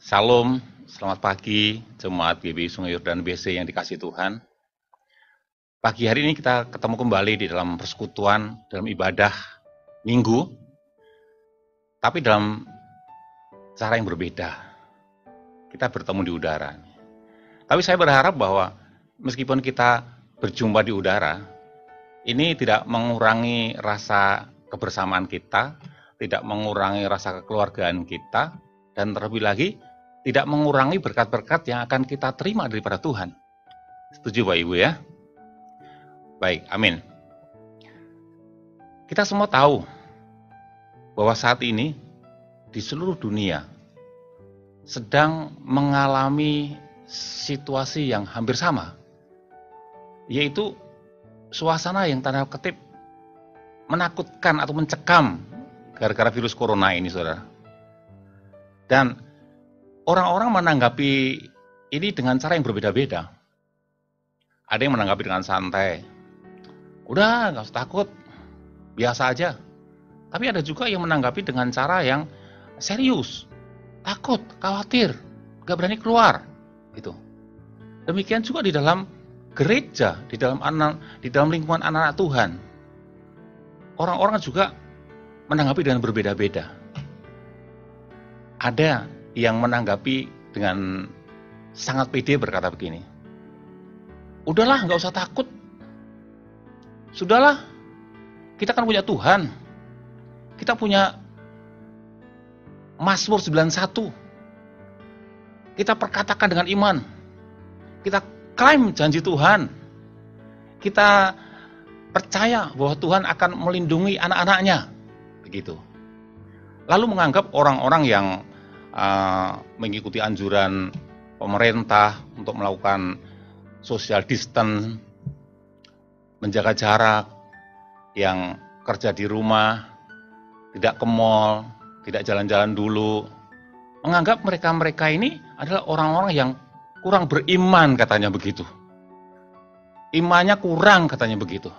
Salam, selamat pagi, Jemaat GBI Sungai Yordan BC yang dikasihi Tuhan. Pagi hari ini kita ketemu kembali di dalam persekutuan, dalam ibadah minggu, tapi dalam cara yang berbeda. Kita bertemu di udara. Tapi saya berharap bahwa meskipun kita berjumpa di udara, ini tidak mengurangi rasa kebersamaan kita, tidak mengurangi rasa kekeluargaan kita, dan terlebih lagi, tidak mengurangi berkat-berkat yang akan kita terima daripada Tuhan. Setuju Pak Ibu ya? Baik, amin. Kita semua tahu bahwa saat ini di seluruh dunia sedang mengalami situasi yang hampir sama, yaitu suasana yang tanda kutip menakutkan atau mencekam gara-gara virus corona ini, saudara. Dan orang-orang menanggapi ini dengan cara yang berbeda-beda. Ada yang menanggapi dengan santai. Udah, nggak usah takut. Biasa aja. Tapi ada juga yang menanggapi dengan cara yang serius. Takut, khawatir, nggak berani keluar. Gitu. Demikian juga di dalam gereja, di dalam lingkungan anak-anak Tuhan. Orang-orang juga menanggapi dengan berbeda-beda. Ada yang menanggapi dengan sangat pede berkata begini, udahlah nggak usah takut, sudahlah, kita kan punya Tuhan, kita punya Mazmur 91, kita perkatakan dengan iman, kita klaim janji Tuhan, kita percaya bahwa Tuhan akan melindungi anak-anaknya, begitu. Lalu menganggap orang-orang yang mengikuti anjuran pemerintah untuk melakukan social distance, menjaga jarak, yang kerja di rumah, tidak ke mall, tidak jalan-jalan dulu, menganggap mereka-mereka ini adalah orang-orang yang kurang beriman, katanya begitu. Imannya kurang, katanya begitu.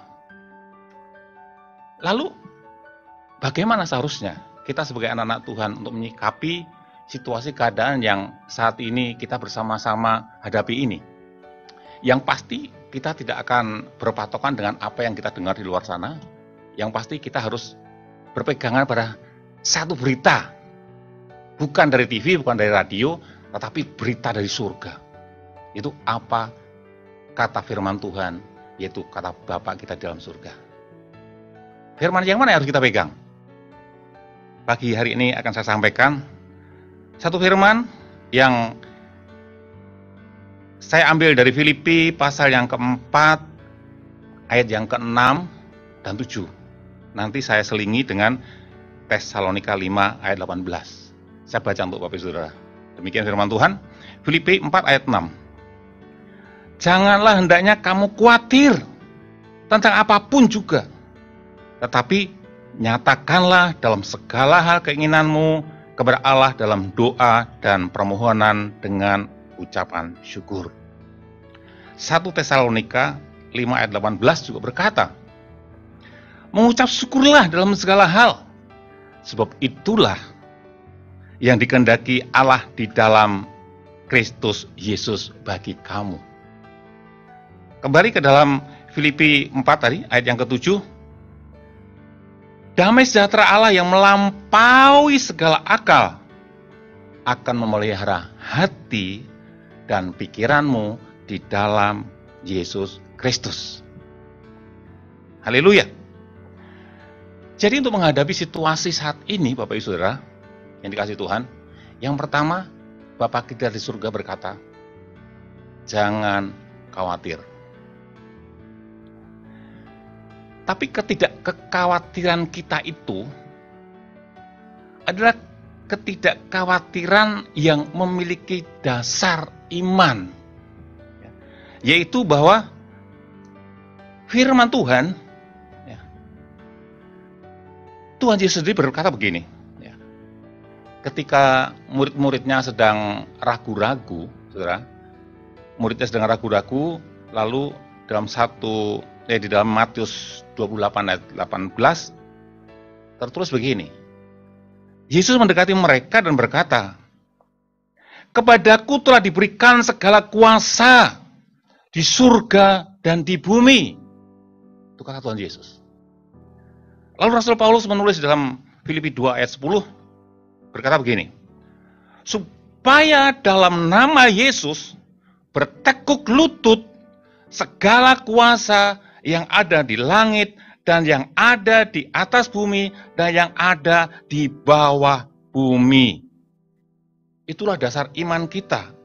Lalu, bagaimana seharusnya kita sebagai anak-anak Tuhan untuk menyikapi situasi keadaan yang saat ini kita bersama-sama hadapi ini? Yang pasti kita tidak akan berpatokan dengan apa yang kita dengar di luar sana. Yang pasti kita harus berpegangan pada satu berita. Bukan dari TV, bukan dari radio, tetapi berita dari surga. Itu apa kata firman Tuhan, yaitu kata Bapa kita di dalam surga. Firman yang mana yang harus kita pegang? Pagi hari ini akan saya sampaikan satu firman yang saya ambil dari Filipi pasal yang keempat, ayat yang ke-6 dan 7. Nanti saya selingi dengan Tesalonika 5 ayat 18. Saya baca untuk Bapak Saudara. Demikian firman Tuhan, Filipi 4 ayat 6. Janganlah hendaknya kamu khawatir tentang apapun juga, tetapi nyatakanlah dalam segala hal keinginanmu kepada Allah dalam doa dan permohonan dengan ucapan syukur. 1 Tesalonika 5 ayat 18 juga berkata, mengucap syukurlah dalam segala hal, sebab itulah yang dikehendaki Allah di dalam Kristus Yesus bagi kamu. Kembali ke dalam Filipi 4 tadi, ayat yang ke-7. Damai sejahtera Allah yang melampaui segala akal akan memelihara hati dan pikiranmu di dalam Yesus Kristus. Haleluya. Jadi untuk menghadapi situasi saat ini, Bapak Ibu Saudara yang dikasihi Tuhan, yang pertama, Bapa kita di surga berkata, jangan khawatir. Tapi ketidakkekhawatiran kita itu adalah ketidakkhawatiran yang memiliki dasar iman. Yaitu bahwa firman Tuhan, Tuhan Yesus sendiri berkata begini, ketika murid-muridnya sedang ragu-ragu, saudara, muridnya sedang ragu-ragu, lalu di dalam Matius 28 ayat 18 tertulis begini. Yesus mendekati mereka dan berkata, kepadaku telah diberikan segala kuasa di surga dan di bumi. Itu kata Tuhan Yesus. Lalu Rasul Paulus menulis dalam Filipi 2 ayat 10, berkata begini, supaya dalam nama Yesus bertekuk lutut segala kuasa yang ada di langit dan yang ada di atas bumi dan yang ada di bawah bumi. Itulah dasar iman kita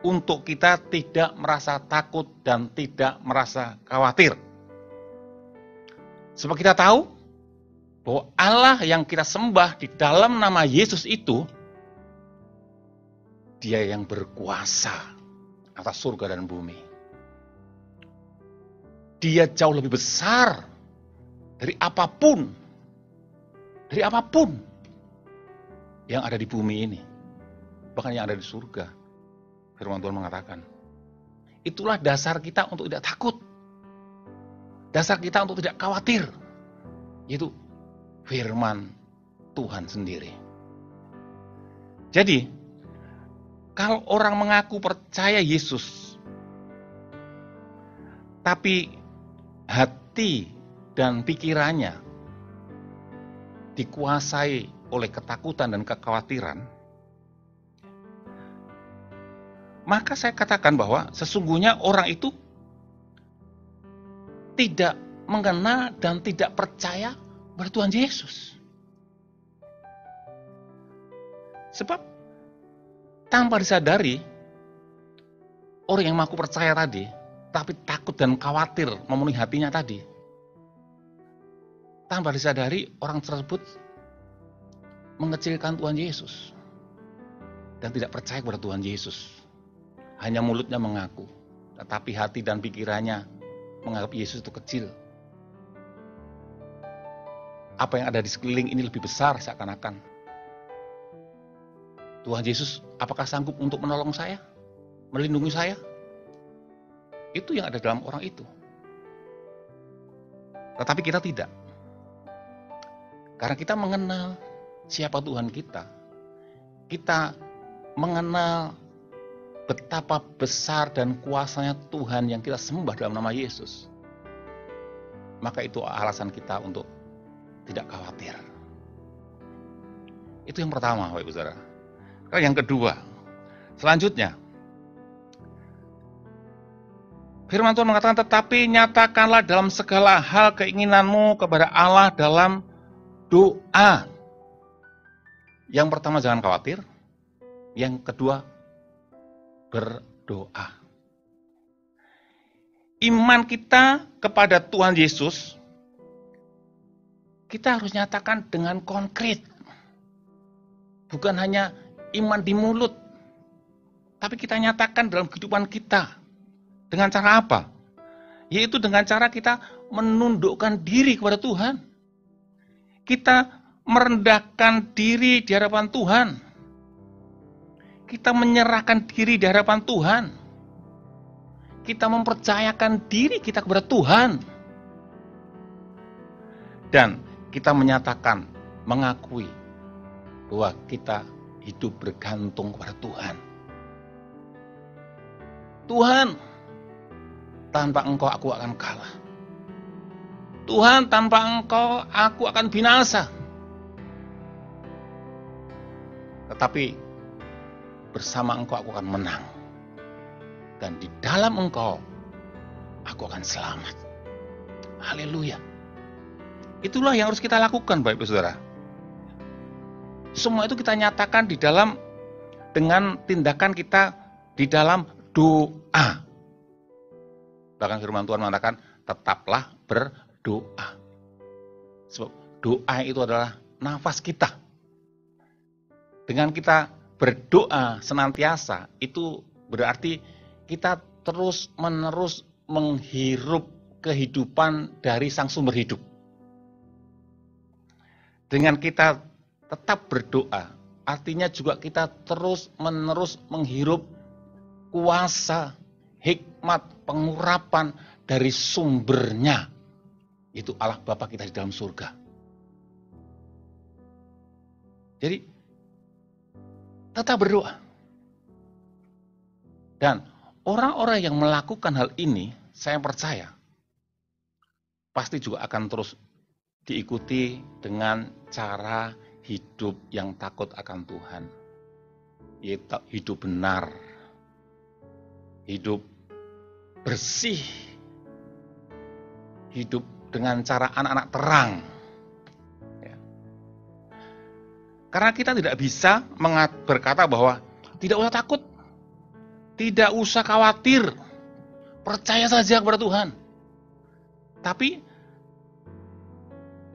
untuk kita tidak merasa takut dan tidak merasa khawatir. Sebab kita tahu bahwa Allah yang kita sembah di dalam nama Yesus itu, Dia yang berkuasa atas surga dan bumi. Dia jauh lebih besar dari apapun yang ada di bumi ini, bahkan yang ada di surga. Firman Tuhan mengatakan, itulah dasar kita untuk tidak takut, dasar kita untuk tidak khawatir, yaitu firman Tuhan sendiri. Jadi, kalau orang mengaku percaya Yesus, tapi hati dan pikirannya dikuasai oleh ketakutan dan kekhawatiran, maka saya katakan bahwa sesungguhnya orang itu tidak mengenal dan tidak percaya pada Tuhan Yesus. Sebab tanpa disadari, orang yang mengaku percaya tadi, tapi takut dan khawatir memenuhi hatinya tadi, tanpa disadari orang tersebut mengecilkan Tuhan Yesus dan tidak percaya kepada Tuhan Yesus. Hanya mulutnya mengaku, tetapi hati dan pikirannya menganggap Yesus itu kecil. Apa yang ada di sekeliling ini lebih besar seakan-akan. Tuhan Yesus, apakah sanggup untuk menolong saya? Melindungi saya? Itu yang ada dalam orang itu. Tetapi kita tidak. Karena kita mengenal siapa Tuhan kita. Kita mengenal betapa besar dan kuasanya Tuhan yang kita sembah dalam nama Yesus. Maka itu alasan kita untuk tidak khawatir. Itu yang pertama, Bapak Ibu Saudara. Yang kedua, selanjutnya, firman Tuhan mengatakan, tetapi nyatakanlah dalam segala hal keinginanmu kepada Allah dalam doa. Yang pertama, jangan khawatir. Yang kedua, berdoa. Iman kita kepada Tuhan Yesus, kita harus nyatakan dengan konkret. Bukan hanya iman di mulut, tapi kita nyatakan dalam kehidupan kita. Dengan cara apa? Yaitu dengan cara kita menundukkan diri kepada Tuhan. Kita merendahkan diri di hadapan Tuhan. Kita menyerahkan diri di hadapan Tuhan. Kita mempercayakan diri kita kepada Tuhan. Dan kita menyatakan, mengakui bahwa kita hidup bergantung kepada Tuhan. Tuhan, tanpa Engkau aku akan kalah. Tuhan, tanpa Engkau aku akan binasa. Tetapi bersama Engkau aku akan menang. Dan di dalam Engkau aku akan selamat. Haleluya. Itulah yang harus kita lakukan, Bapak Ibu Saudara. Semua itu kita nyatakan di dalam, dengan tindakan kita di dalam doa. Bahkan firman Tuhan mengatakan, tetaplah berdoa. Sebab doa itu adalah nafas kita. Dengan kita berdoa senantiasa, itu berarti kita terus-menerus menghirup kehidupan dari Sang Sumber Hidup. Dengan kita tetap berdoa, artinya juga kita terus-menerus menghirup kuasa, hikmat, pengurapan dari sumbernya. Itu Allah Bapa kita di dalam surga. Jadi, tetap berdoa. Dan orang-orang yang melakukan hal ini, saya percaya, pasti juga akan terus diikuti dengan cara hidup yang takut akan Tuhan. Yaitu hidup benar, hidup bersih, hidup dengan cara anak-anak terang. Ya. Karena kita tidak bisa berkata bahwa tidak usah takut, tidak usah khawatir, percaya saja kepada Tuhan. Tapi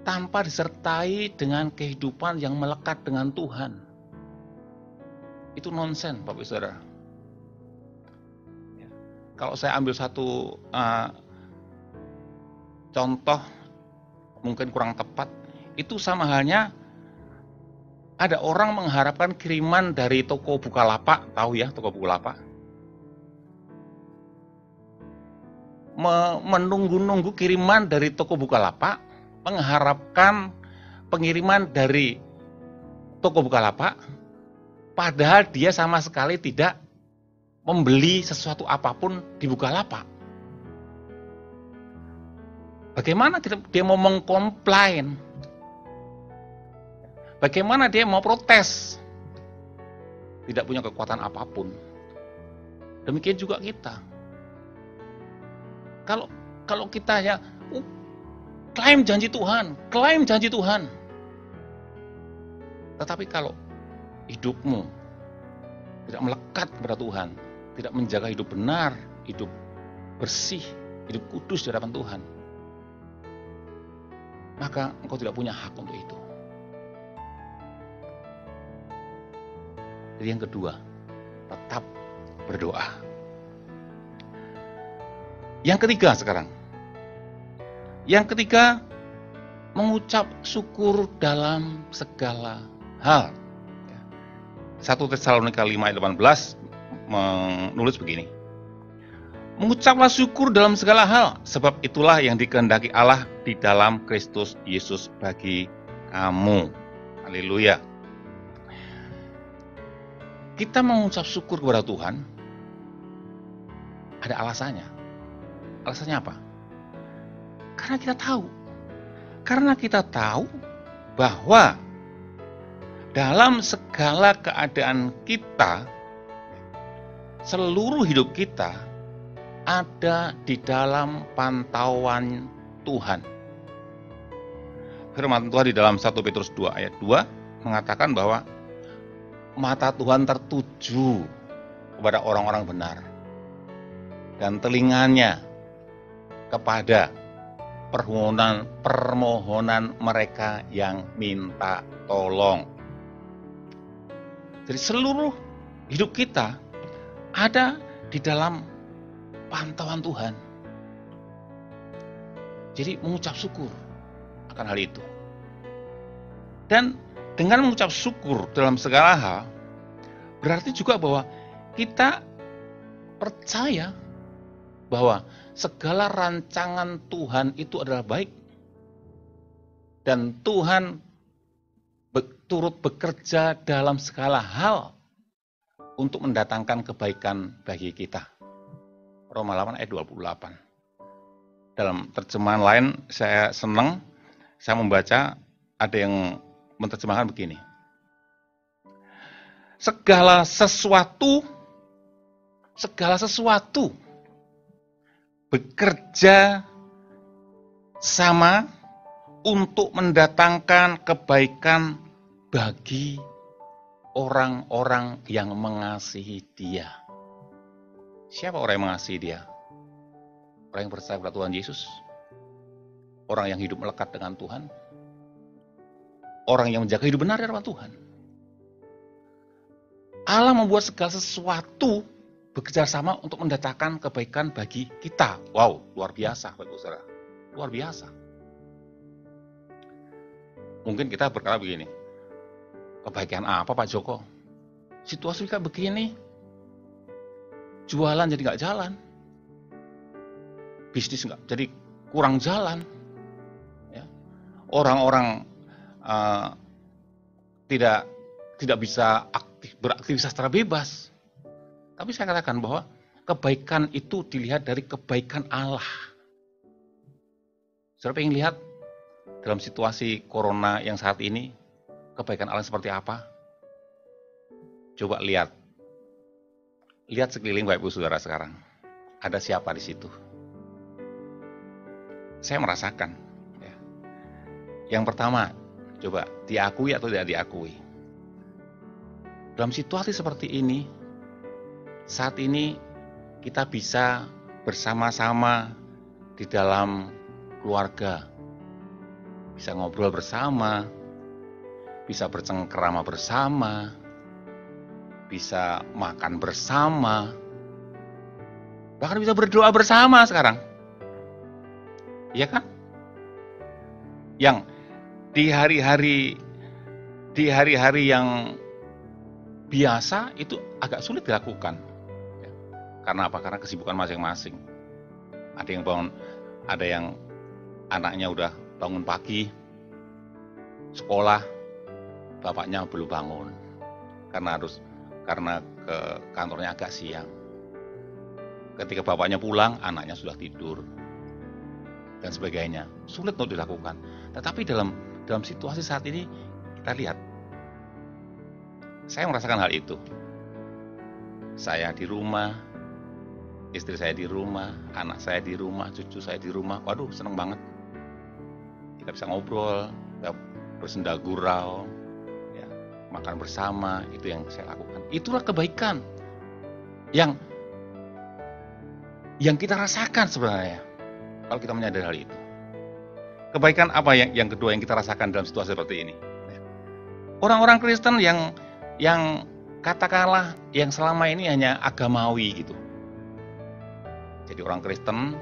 tanpa disertai dengan kehidupan yang melekat dengan Tuhan, itu nonsen, Bapak Ibu Saudara. Kalau saya ambil satu contoh, mungkin kurang tepat, itu sama halnya ada orang mengharapkan kiriman dari toko Bukalapak, tahu ya toko Bukalapak? Menunggu-nunggu kiriman dari toko Bukalapak, mengharapkan pengiriman dari toko Bukalapak, padahal dia sama sekali tidak membeli sesuatu apapun di Bukalapak. Bagaimana dia mau mengkomplain? Bagaimana dia mau protes? Tidak punya kekuatan apapun. Demikian juga kita. Kalau kita ya klaim janji Tuhan, tetapi kalau hidupmu tidak melekat kepada Tuhan, tidak menjaga hidup benar, hidup bersih, hidup kudus di hadapan Tuhan, maka engkau tidak punya hak untuk itu. Jadi yang kedua, tetap berdoa. Yang ketiga sekarang. Yang ketiga, mengucap syukur dalam segala hal. 1 Tesalonika 5 ayat 18 menulis begini. Mengucaplah syukur dalam segala hal, sebab itulah yang dikehendaki Allah di dalam Kristus Yesus bagi kamu. Haleluya. Kita mengucap syukur kepada Tuhan, ada alasannya. Alasannya apa? Karena kita tahu bahwa dalam segala keadaan kita, seluruh hidup kita ada di dalam pantauan Tuhan. Firman Tuhan di dalam 1 Petrus 2 ayat 2 mengatakan bahwa mata Tuhan tertuju kepada orang-orang benar dan telinganya kepada permohonan mereka yang minta tolong. Jadi seluruh hidup kita ada di dalam pantauan Tuhan. Jadi mengucap syukur akan hal itu. Dan dengan mengucap syukur dalam segala hal, berarti juga bahwa kita percaya bahwa segala rancangan Tuhan itu adalah baik. Dan Tuhan turut bekerja dalam segala hal untuk mendatangkan kebaikan bagi kita. Roma 8 ayat 28. Dalam terjemahan lain saya senang, saya membaca ada yang menerjemahkan begini. Segala sesuatu bekerja sama untuk mendatangkan kebaikan bagi orang-orang yang mengasihi Dia. Siapa orang yang mengasihi Dia? Orang yang percaya kepada Tuhan Yesus, orang yang hidup melekat dengan Tuhan, orang yang menjaga hidup benar di hadapan Tuhan. Allah membuat segala sesuatu bekerja sama untuk mendatangkan kebaikan bagi kita. Wow, luar biasa, Bapak Saudara. Luar biasa. Mungkin kita berkata begini, kebaikan apa Pak Joko? Situasi kayak begini, jualan jadi nggak jalan, bisnis nggak jadi kurang jalan, ya. Orang-orang tidak bisa beraktivitas secara bebas. Tapi saya katakan bahwa kebaikan itu dilihat dari kebaikan Allah. Saudara pengen lihat dalam situasi corona yang saat ini, kebaikan Allah seperti apa? Coba lihat. Lihat sekeliling Bapak Ibu Saudara sekarang. Ada siapa di situ? Saya merasakan. Ya. Yang pertama, coba diakui atau tidak diakui. Dalam situasi seperti ini, saat ini kita bisa bersama-sama di dalam keluarga. Bisa ngobrol bersama, bisa bercengkerama bersama, bisa makan bersama, bahkan bisa berdoa bersama sekarang. Iya kan? Yang di hari-hari yang biasa itu agak sulit dilakukan. Karena apa? Karena kesibukan masing-masing. Ada yang bangun, ada yang anaknya udah bangun pagi, sekolah, bapaknya belum bangun karena ke kantornya agak siang. Ketika bapaknya pulang, anaknya sudah tidur dan sebagainya. Sulit untuk dilakukan. Tetapi dalam situasi saat ini kita lihat, saya merasakan hal itu. Saya di rumah, istri saya di rumah, anak saya di rumah, cucu saya di rumah. Waduh, seneng banget. Kita bisa ngobrol, kita bersenda gurau, makan bersama, itu yang saya lakukan. Itulah kebaikan yang kita rasakan sebenarnya kalau kita menyadari hal itu. Kebaikan apa yang kedua yang kita rasakan dalam situasi seperti ini? Orang-orang Kristen yang katakanlah yang selama ini hanya agamawi gitu. Jadi orang Kristen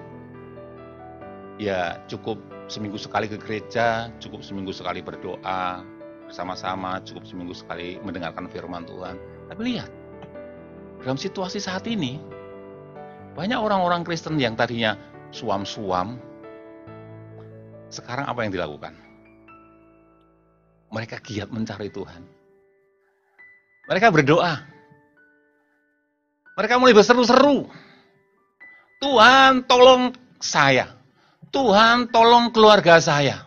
ya cukup seminggu sekali ke gereja, cukup seminggu sekali berdoa bersama-sama, cukup seminggu sekali mendengarkan firman Tuhan. Tapi lihat, dalam situasi saat ini, banyak orang-orang Kristen yang tadinya suam-suam, sekarang apa yang dilakukan? Mereka giat mencari Tuhan. Mereka berdoa. Mereka mulai berseru-seru. Tuhan tolong saya. Tuhan tolong keluarga saya.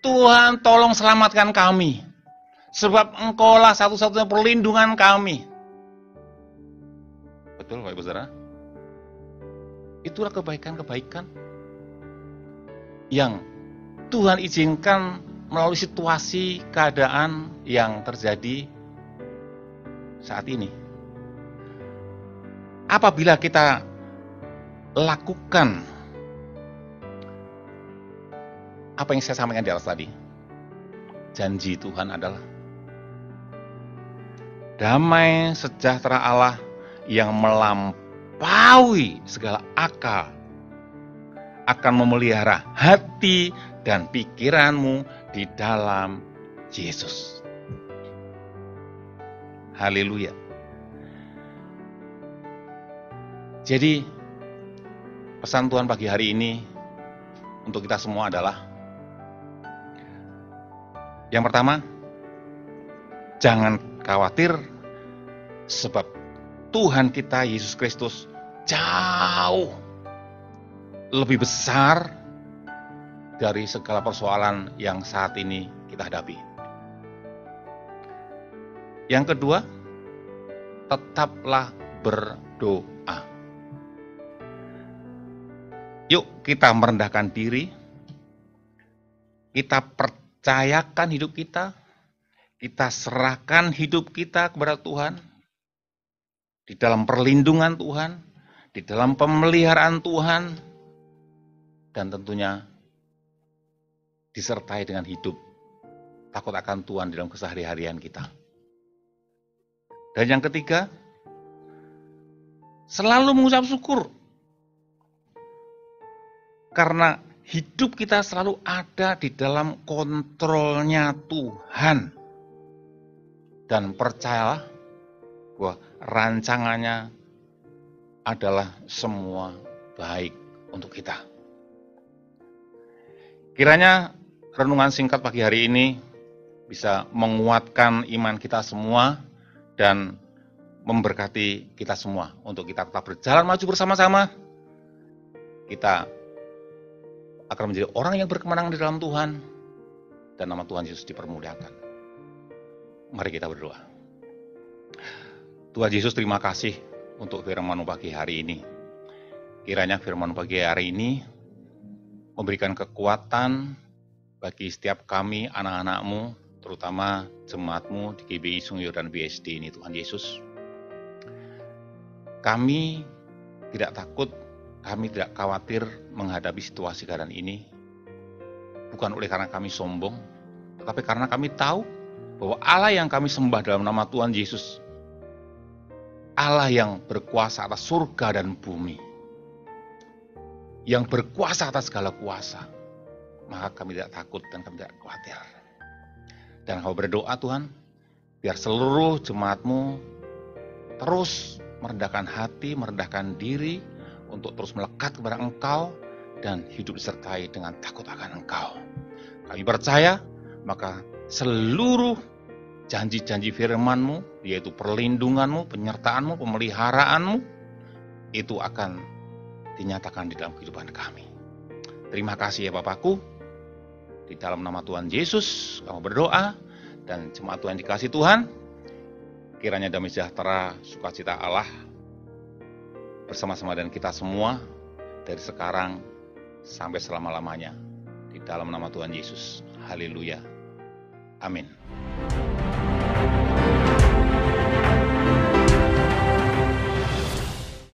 Tuhan tolong selamatkan kami, sebab Engkaulah satu-satunya perlindungan kami. Betul Bapak Ibu Saudara? Itulah kebaikan-kebaikan yang Tuhan izinkan melalui situasi keadaan yang terjadi saat ini. Apabila kita lakukan apa yang saya sampaikan di atas tadi, janji Tuhan adalah damai sejahtera Allah yang melampaui segala akal akan memelihara hati dan pikiranmu di dalam Yesus. Haleluya. Jadi pesan Tuhan pagi hari ini untuk kita semua adalah, yang pertama, jangan khawatir sebab Tuhan kita Yesus Kristus jauh lebih besar dari segala persoalan yang saat ini kita hadapi. Yang kedua, tetaplah berdoa. Yuk kita merendahkan diri, kita percayakan hidup kita serahkan hidup kita kepada Tuhan, di dalam perlindungan Tuhan, di dalam pemeliharaan Tuhan, dan tentunya disertai dengan hidup takut akan Tuhan dalam kesehari-harian kita. Dan yang ketiga, selalu mengucap syukur. Karena hidup kita selalu ada di dalam kontrolnya Tuhan. Dan percayalah bahwa rancangannya adalah semua baik untuk kita. Kiranya renungan singkat pagi hari ini bisa menguatkan iman kita semua dan memberkati kita semua untuk kita tetap berjalan maju bersama-sama. Kita akan menjadi orang yang berkemenangan di dalam Tuhan, dan nama Tuhan Yesus dipermuliakan. Mari kita berdoa. Tuhan Yesus, terima kasih untuk firman pagi hari ini. Kiranya firman pagi hari ini memberikan kekuatan bagi setiap kami, anak-anak-Mu, terutama jemaat-Mu di GBI Sungai Yordan BSD ini, Tuhan Yesus. Kami tidak takut, kami tidak khawatir menghadapi situasi keadaan ini, bukan oleh karena kami sombong, tetapi karena kami tahu bahwa Allah yang kami sembah dalam nama Tuhan Yesus, Allah yang berkuasa atas surga dan bumi, yang berkuasa atas segala kuasa, maka kami tidak takut dan kami tidak khawatir. Dan kami berdoa Tuhan, biar seluruh jemaat-Mu terus merendahkan hati, merendahkan diri, untuk terus melekat kepada Engkau, dan hidup disertai dengan takut akan Engkau. Kami percaya, maka seluruh janji-janji firman-Mu, yaitu perlindungan-Mu, penyertaan-Mu, pemeliharaanmu, itu akan dinyatakan di dalam kehidupan kami. Terima kasih ya Bapakku. Di dalam nama Tuhan Yesus kami berdoa, dan jemaat Tuhan dikasih Tuhan, kiranya damai sejahtera, sukacita Allah bersama-sama dengan kita semua dari sekarang sampai selama-lamanya. Di dalam nama Tuhan Yesus. Haleluya. Amin.